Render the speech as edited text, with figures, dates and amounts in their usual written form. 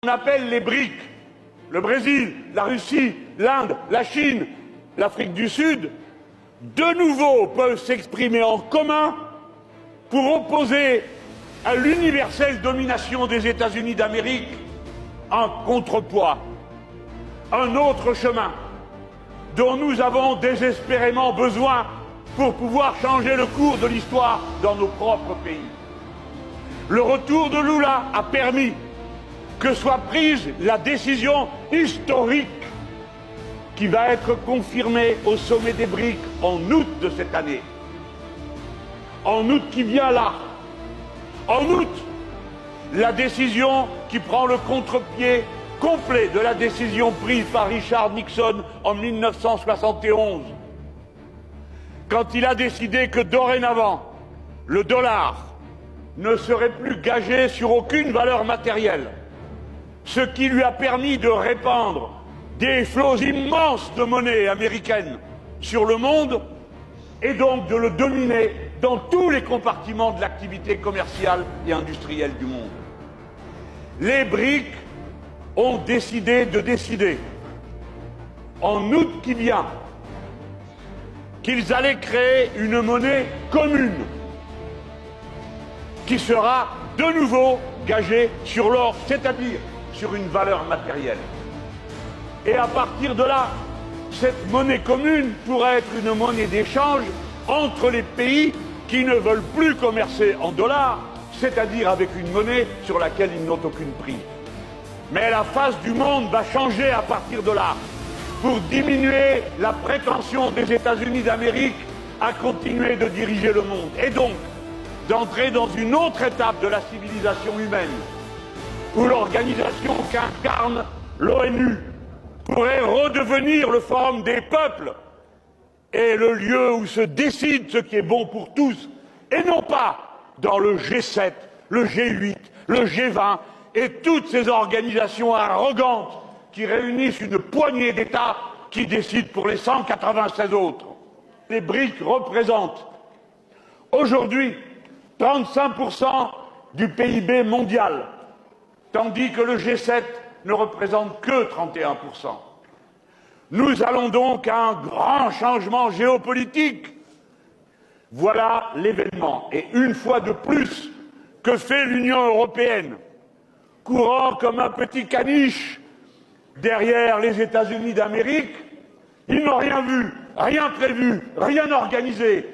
On appelle les BRIC, le Brésil, la Russie, l'Inde, la Chine, l'Afrique du Sud, de nouveau peuvent s'exprimer en commun pour opposer à l'universelle domination des États-Unis d'Amérique un contrepoids, un autre chemin dont nous avons désespérément besoin pour pouvoir changer le cours de l'histoire dans nos propres pays. Le retour de Lula a permis que soit prise la décision historique qui va être confirmée au sommet des BRIC en août de cette année. En août qui vient là. En août, la décision qui prend le contre-pied complet de la décision prise par Richard Nixon en 1971, quand il a décidé que dorénavant, le dollar ne serait plus gagé sur aucune valeur matérielle, ce qui lui a permis de répandre des flots immenses de monnaie américaine sur le monde et donc de le dominer dans tous les compartiments de l'activité commerciale et industrielle du monde. Les BRIC ont décidé, en août qui vient, qu'ils allaient créer une monnaie commune qui sera de nouveau gagée sur l'or, c'est-à-dire sur une valeur matérielle. Et à partir de là, cette monnaie commune pourrait être une monnaie d'échange entre les pays qui ne veulent plus commercer en dollars, c'est-à-dire avec une monnaie sur laquelle ils n'ont aucune prise. Mais la face du monde va changer à partir de là, pour diminuer la prétention des États-Unis d'Amérique à continuer de diriger le monde, et donc d'entrer dans une autre étape de la civilisation humaine, où l'organisation qu'incarne l'ONU pourrait redevenir le forum des peuples et le lieu où se décide ce qui est bon pour tous, et non pas dans le G7, le G8, le G20 et toutes ces organisations arrogantes qui réunissent une poignée d'États qui décident pour les 196 autres. Les BRIC représentent aujourd'hui 35% du PIB mondial, tandis que le G7 ne représente que 31%. Nous allons donc à un grand changement géopolitique. Voilà l'événement. Et une fois de plus, que fait l'Union européenne, courant comme un petit caniche derrière les États-Unis d'Amérique? Ils n'ont rien vu, rien prévu, rien organisé.